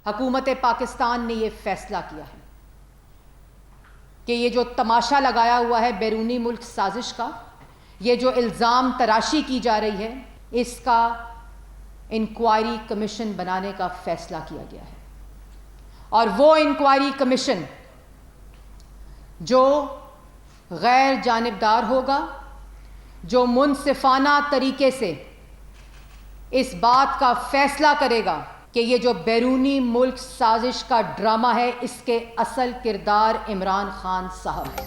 हुकूमत पाकिस्तान ने ये फैसला किया है कि ये जो तमाशा लगाया हुआ है बैरूनी मुल्क साजिश का, ये जो इल्ज़ाम तराशी की जा रही है, इसका इंक्वायरी कमीशन बनाने का फैसला किया गया है। और वो इंक्वायरी कमीशन जो गैर जानिबदार होगा, जो मुनसिफाना तरीके से इस बात का फैसला करेगा कि ये जो बैरूनी मुल्क साजिश का ड्रामा है, इसके असल किरदार इमरान खान साहब है।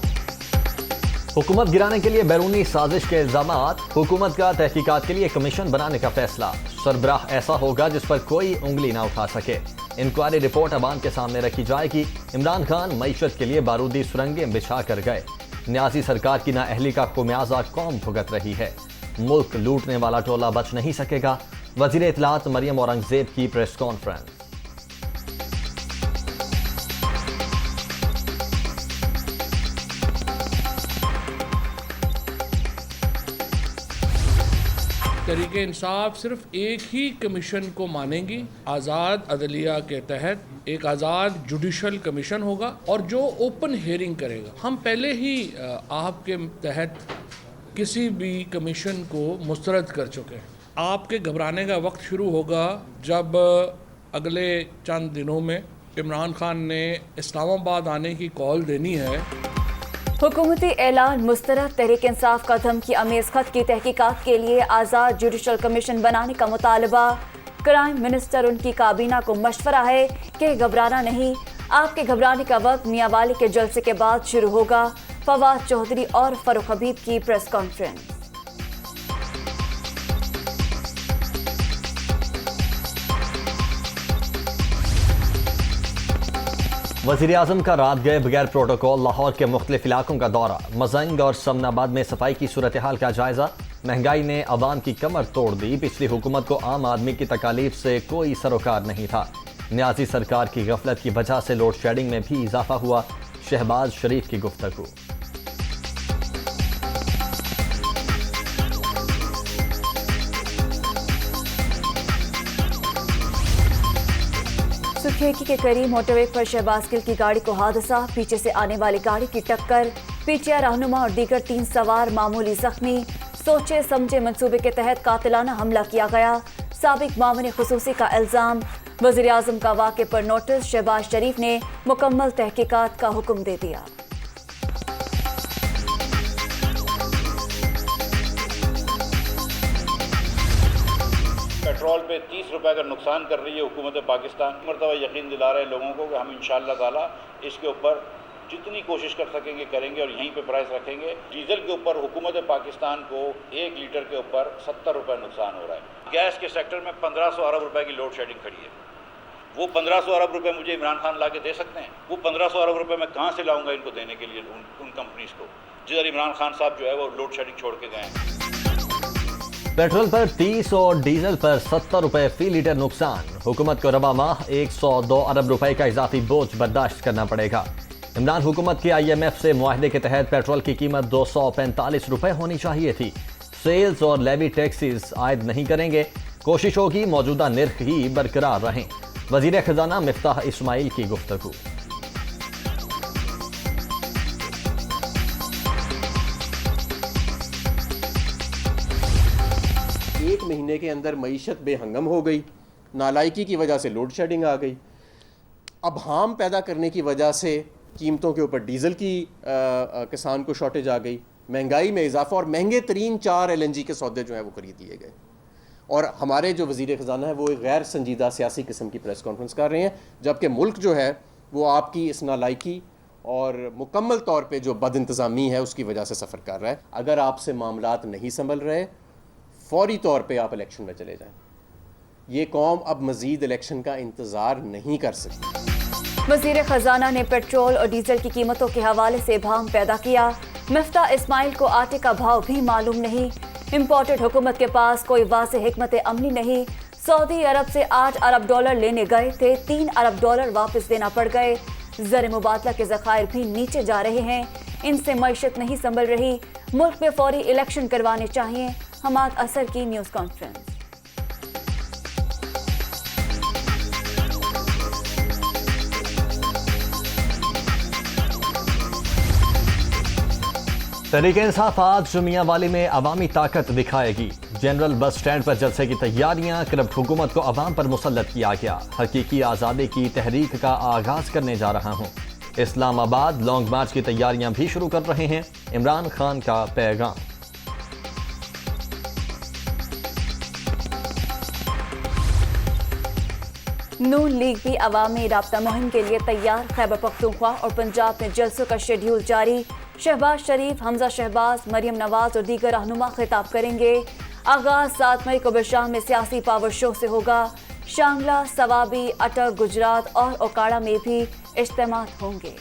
हुकूमत गिराने के लिए बैरूनी साजिश के इल्जामात, हुकूमत का तहकीकात के लिए कमीशन बनाने का फैसला। सरबराह ऐसा होगा जिस पर कोई उंगली ना उठा सके। इंक्वायरी रिपोर्ट अवाम के सामने रखी जाएगी। इमरान खान मईशत के लिए बारूदी सुरंगें बिछा कर गए। न्याजी सरकार की नाअहली का खुमियाजा कौम भुगत रही है। मुल्क लूटने वाला टोला बच नहीं सकेगा। वजीर इत्तलात मरियम औरंगजेब की प्रेस कॉन्फ्रेंस। तहरीक इंसाफ सिर्फ एक ही कमीशन को मानेगी। आज़ाद अदलिया के तहत एक आज़ाद जुडिशल कमीशन होगा और जो ओपन हेयरिंग करेगा। हम पहले ही आपके तहत किसी भी कमीशन को मुस्तरद कर चुके हैं। आपके घबराने का वक्त शुरू होगा जब अगले चंद दिनों में इमरान खान ने इस्लामाबाद आने की कॉल देनी है। हुकूमती ऐलान मुस्तरद। तहरीक इंसाफ का धमकी अमेज खत की तहकीकात के लिए आज़ाद जुडिशल कमीशन बनाने का मुतालबा। क्राइम मिनिस्टर उनकी काबीना को मशवरा है कि घबराना नहीं, आपके घबराने का वक्त मियां वाली के जलसे के बाद शुरू होगा। फवाद चौधरी और फरूख हबीब की प्रेस कॉन्फ्रेंस। वज़ीर आज़म का रात गए बगैर प्रोटोकॉल लाहौर के मुख्तलिफ इलाकों का दौरा। मजंग और समनाबाद में सफाई की सूरत हाल का जायजा। महंगाई ने अवाम की कमर तोड़ दी। पिछली हुकूमत को आम आदमी की तकालीफ से कोई सरोकार नहीं था। न्याजी सरकार की गफलत की वजह से लोड शेडिंग में भी इजाफा हुआ। शहबाज शरीफ की गुफ्तगू। सुखेकी के करीब मोटरवे पर शहबाज गिल की गाड़ी को हादसा। पीछे से आने वाली गाड़ी की टक्कर। पीटीआई रहनुमा और दीगर 3 सवार मामूली जख्मी। सोचे समझे मंसूबे के तहत कातिलाना हमला किया गया। साबिक मामले खुसूसी का इल्जाम। वज़ीर आज़म का वाक़े पर नोटिस। शहबाज शरीफ ने मुकम्मल तहकीकात का हुक्म दे दिया। पेट्रोल पे 30 रुपए का नुकसान कर रही है हुकूमत पाकिस्तान। मरतबा यकीन दिला रहे हैं लोगों को कि हम इंशाअल्लाह ताला इसके ऊपर जितनी कोशिश कर सकेंगे करेंगे और यहीं पे प्राइस रखेंगे। डीजल के ऊपर हुकूमत पाकिस्तान को 1 लीटर के ऊपर 70 रुपए नुकसान हो रहा है। गैस के सेक्टर में 1500 अरब रुपए की लोड शेडिंग खड़ी है। वो 1500 अरब रुपए मुझे इमरान खान ला के दे सकते हैं? वो 1500 अरब रुपए मैं कहाँ से लाऊंगा इनको देने के लिए उन कंपनीज को, जिधर इमरान खान साहब जो है वो लोड शेडिंग छोड़ के गए हैं। पेट्रोल पर 30 और डीजल पर 70 रुपए फी लीटर नुकसान। हुकूमत को रबा माह 102 अरब रुपए का इजाफी बोझ बर्दाश्त करना पड़ेगा। इमरान हुकूमत के IMF से मुआहदे के तहत पेट्रोल की कीमत 245 रुपए होनी चाहिए थी। सेल्स और लेवी टैक्सेस आयद नहीं करेंगे। कोशिश होगी मौजूदा निर्ख ही बरकरार रहें। वजीर खजाना मिफ्ताह इस्माइल की गुफ्तगू। 1 महीने के अंदर मईशत बेहंगम हो गई। नालायकी की वजह से लोड शेडिंग आ गई। अब हाम पैदा करने की वजह से कीमतों के ऊपर डीजल की किसान को शॉर्टेज आ गई। महंगाई में इजाफा और महंगे तरीन 4 LNG के सौदे जो हैं वो खरीद लिए गए। और हमारे जो वज़ीर ख़जाना है वो एक गैर संजीदा सियासी किस्म की प्रेस कॉन्फ्रेंस कर रहे हैं, जबकि मुल्क जो है वो आपकी इस नालायकी और मुकम्मल तौर पे जो बद इंतज़ामी है उसकी वजह से सफ़र कर रहा है। अगर आपसे मामलात नहीं संभल रहे, फौरी तौर पे आप इलेक्शन में चले जाएं। ये कौम अब मज़ीद इलेक्शन का इंतज़ार नहीं कर सकती। वज़ीर ख़जाना ने पेट्रोल और डीजल की कीमतों के हवाले से भाम पैदा किया। मिफ्ताह इस्माइल को आटे का भाव भी मालूम नहीं। इम्पोर्टेड हुकूमत के पास कोई वाज़ेह हिकमत अमली नहीं। सऊदी अरब से 8 अरब डॉलर लेने गए थे, 3 अरब डॉलर वापस देना पड़ गए। ज़र मुबादला के ज़खायर भी नीचे जा रहे हैं। इनसे मईशत नहीं संभल रही। मुल्क में फौरी इलेक्शन करवाने चाहिए। हमाद असर की न्यूज़ कॉन्फ्रेंस। तहरीक इंसाफ आज मियांवाली में अवामी ताकत दिखाएगी। जनरल बस स्टैंड पर जलसे की तैयारियां, करप्ट हुकूमत को अवाम पर मुसल्लत किया गया। हकीकी आज़ादी की तहरीक का आगाज करने जा रहा हूं। इस्लामाबाद लॉन्ग मार्च की तैयारियां भी शुरू कर रहे हैं। इमरान खान का पैगाम। नून लीग भी अवामी राब्ता मुहिम के लिए तैयार। खैबर पख्तूनख्वा और पंजाब में जलसों का शेड्यूल जारी। शहबाज शरीफ, हमजा शहबाज, मरियम नवाज और दीगर रहनुमा खिताब करेंगे। आगाज 7 मई को बिशाम में सियासी पावर शो से होगा। शांगला, सवाबी, अटक, गुजरात और ओकाड़ा में भी इज्तिमात होंगे।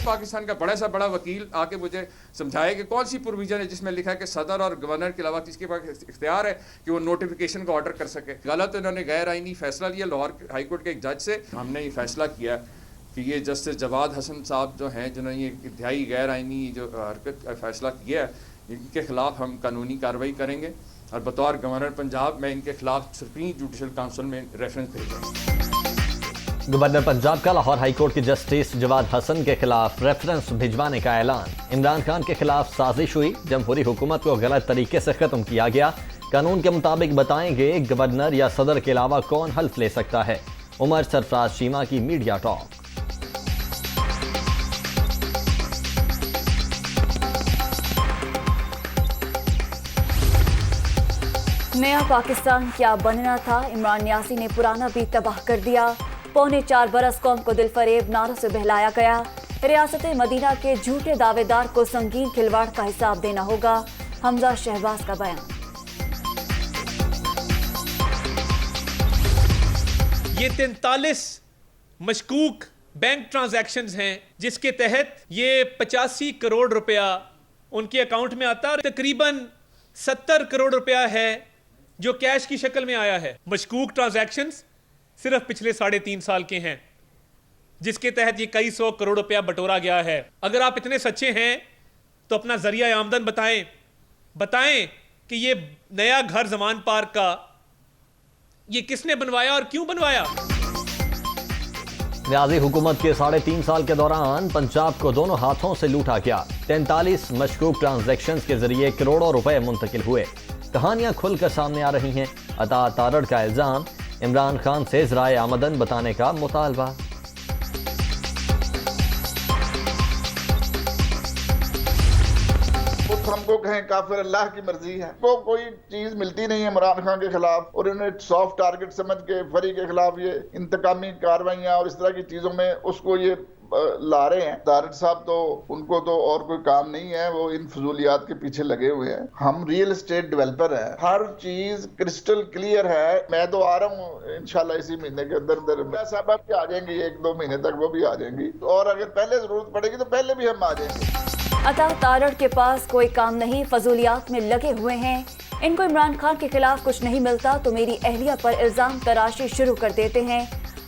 पाकिस्तान का बड़ा सा बड़ा वकील आके मुझे समझाए कि कौन सी प्रोविजन है जिसमें लिखा है कि सदर और गवर्नर के अलावा किसके पास इख्तियार है कि वो नोटिफिकेशन का ऑर्डर कर सके। गलत इन्होंने गैर आईनी फैसला लिया लाहौर हाई कोर्ट के एक जज से। हमने ये फैसला किया कि ये जस्टिस जवाद हसन साहब जो हैं, जिन्होंने ये इंतहाई गैर आईनी जो हरकत फैसला किया है, इनके खिलाफ हम कानूनी कार्रवाई करेंगे और बतौर गवर्नर पंजाब में इनके खिलाफ सुप्रीम जुडिशल काउंसिल में रेफरेंस भेजा। गवर्नर पंजाब का लाहौर हाईकोर्ट के जस्टिस जवाद हसन के खिलाफ रेफरेंस भिजवाने का ऐलान। इमरान खान के खिलाफ साजिश हुई, जमहूरी हुकूमत को गलत तरीके से खत्म किया गया। कानून के मुताबिक बताएंगे गवर्नर या सदर के अलावा कौन हल्फ ले सकता है। उमर सरफराज शीमा की मीडिया टॉक। नया पाकिस्तान क्या बनना था, इमरान नियासी ने पुराना भी तबाह कर दिया। 4.25 बरस कौम को दिलफरेब नारों से बहलाया गया। रियासत मदीना के झूठे दावेदार को संगीन खिलवाड़ का हिसाब देना होगा। हमजा शहबाज का बयान। ये 43 मशकूक बैंक ट्रांजैक्शंस हैं जिसके तहत ये 85 करोड़ रुपया उनके अकाउंट में आता है। तकरीबन 70 करोड़ रुपया है जो कैश की शक्ल में आया है। मशकूक ट्रांजैक्शंस सिर्फ पिछले 3.5 साल के हैं जिसके तहत ये कई 100 करोड़ रुपया बटोरा गया है। अगर आप इतने सच्चे हैं तो अपना जरिया आमदन बताएं कि ये नया घर जमान पार्क का ये किसने बनवाया और क्यों बनवाया। रियाजी हुकूमत के 3.5 साल के दौरान पंजाब को दोनों हाथों से लूटा गया। 43 मशकूक ट्रांजैक्शंस के जरिए करोड़ों रुपए मुंतकिल हुए। कहानियां खुलकर सामने आ रही हैं। अता तारड़ का इल्जाम, इमरान खान से ज़राए आमदन बताने का मुतालबा। हमको कहें काफिर, अल्लाह की मर्जी है। तो कोई चीज मिलती नहीं है इमरान खान के खिलाफ और इन्हें सॉफ्ट टारगेट समझ के फरी के खिलाफ ये इंतकामी कार्रवाइयां और इस तरह की चीजों में उसको ये ला रहे हैं। तारड़ साहब तो उनको तो और कोई काम नहीं है, वो इन फजूलियात के पीछे लगे हुए हैं। हम रियल एस्टेट डेवलपर हैं, हर चीज क्रिस्टल क्लियर है। मैं तो आ रहा हूँ इंशाल्लाह इसी महीने के अंदर साहब भी आ जाएंगे, 1-2 महीने तक वो भी आ जाएंगी और अगर पहले जरूरत पड़ेगी तो पहले भी हम आ जाएंगे। अता तारड़ के पास कोई काम नहीं, फजूलियात में लगे हुए हैं। इनको इमरान खान के खिलाफ कुछ नहीं मिलता तो मेरी अहलिया पर इल्जाम तराशी शुरू कर देते हैं।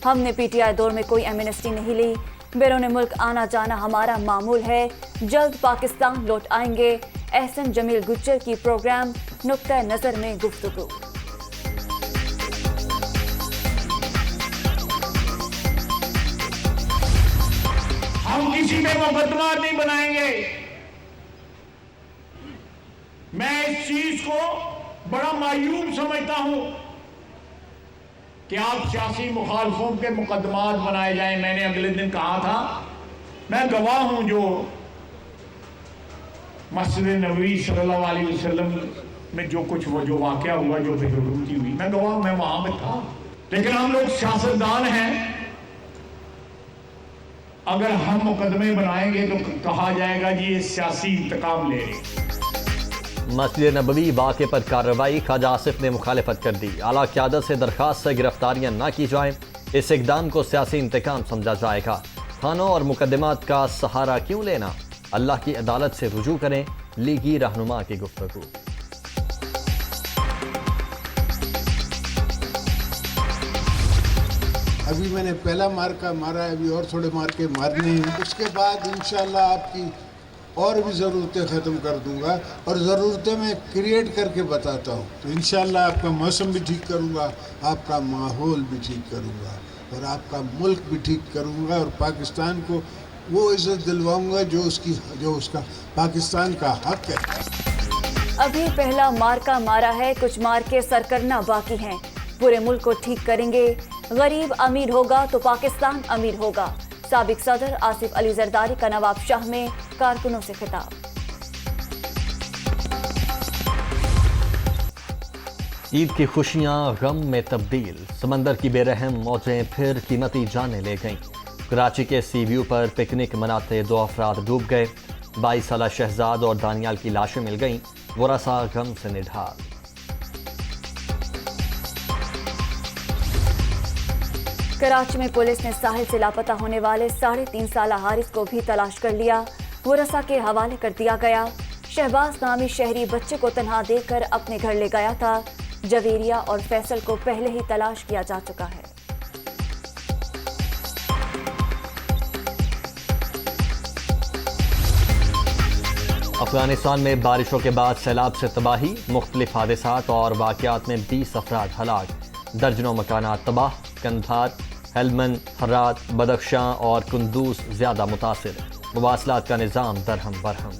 हमने पीटीआई दौर में कोई एमनेस्टी नहीं ली। बैरून मुल्क आना जाना हमारा मामूल है। जल्द पाकिस्तान लौट आएंगे। एहसन जमील गुज्जर की प्रोग्राम नुक्ता नजर में गुफ्तगू। हम किसी पे मुकदमा नहीं बनाएंगे। मैं इस चीज को बड़ा मायूब समझता हूं कि आप सियासी मुखालफों के मुकदमात बनाए जाएं। मैंने अगले दिन कहा था, मैं गवाह हूं जो मस्जिद नबवी सल्लल्लाहु अलैहि वसल्लम में जो कुछ वो जो वाकया हुआ, जो बेहरूती हुई, मैं गवाह हूं, मैं वहां पे था। लेकिन हम लोग सियासतदान हैं, अगर हम मुकदमे बनाएंगे तो कहा जाएगा जी ये सियासी इंतकाम ले रहे। मस्जिद नबवी वाक़े पर कार्रवाई, ख्वाजा आसिफ ने मुखालिफत कर दी। आला क़यादत से दरख्वास्त से गिरफ्तारियां न की जाएं, इस इक़दाम को सियासी इंतकाम समझा जाएगा। थानों और मुकदमात का सहारा क्यों लेना, अल्लाह की अदालत से रुजू करें, लीगी रहनुमा की गुफ्तगू। अभी मैंने पहला मार्का मारा है, अभी और थोड़े मार्के मारने हैं। उसके बाद इंशाल्लाह आपकी और भी ज़रूरतें ख़त्म कर दूंगा और ज़रूरतें मैं क्रिएट करके बताता हूँ। तो इंशाल्लाह आपका मौसम भी ठीक करूँगा, आपका माहौल भी ठीक करूँगा और आपका मुल्क भी ठीक करूँगा और पाकिस्तान को वो इज्जत दिलवाऊँगा जो उसका पाकिस्तान का हक है। अभी पहला मार्का मारा है, कुछ मार्के सर करना बाकी हैं। पूरे मुल्क को ठीक करेंगे, गरीब अमीर होगा तो पाकिस्तान अमीर होगा। साबिक सदर आसिफ अली जरदारी का नवाब शाह में कारकुनों से खिताब। ईद की खुशियां गम में तब्दील, समंदर की बेरहम मौजें फिर कीमती जानें ले गईं। कराची के सी व्यू पर पिकनिक मनाते 2 अफराद डूब गए। 22 साला शहजाद और दानियाल की लाशें मिल गईं। वरसा गम से निढाल। कराची में पुलिस ने साहिल से लापता होने वाले 3.5 साला हारिस को भी तलाश कर लिया। वरसा के हवाले कर दिया गया। शहबाज नामी शहरी बच्चे को तन्हा देकर अपने घर ले गया था। जवेरिया और फैसल को पहले ही तलाश किया जा चुका है। अफगानिस्तान में बारिशों के बाद सैलाब से तबाही, मुख्तलिफ हादसात और वाक़यात में 20 अफराद हलाक, दर्जनों मकानात तबाह। कंधार, हेलमंद, हर्रात, बदख्शां और कुंदूज ज्यादा मुतासिर। मवासलात का निज़ाम दरहम बरहम।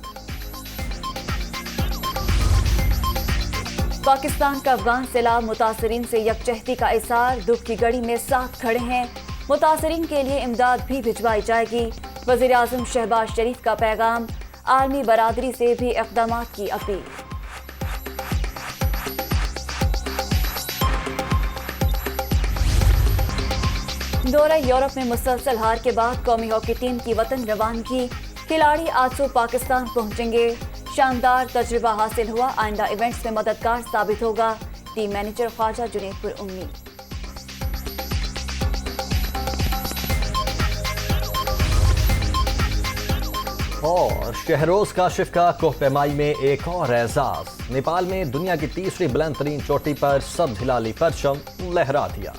पाकिस्तान का अफगान सैलाब मुतासरीन से यकजहती का इज़हार, दुख की घड़ी में साथ खड़े हैं। मुतासरीन के लिए इमदाद भी भिजवाई जाएगी। वज़ीर आज़म शहबाज शरीफ का पैगाम, आर्मी बरादरी से भी इक़दामात की अपील। दौरा यूरोप में मुसलसल हार के बाद कौमी हॉकी टीम की वतन रवानगी। खिलाड़ी आज सुबह पाकिस्तान पहुंचेंगे। शानदार तजुर्बा हासिल हुआ, आइंदा इवेंट्स में मददगार साबित होगा। टीम मैनेजर ख्वाजा जुनैद पर उम्मीद। और शहरोज काशिफ का कोहपेमाई में एक और एजाज। नेपाल में दुनिया की तीसरी बुलंद तरीन चोटी पर सब हिलाली परचम लहरा दिया।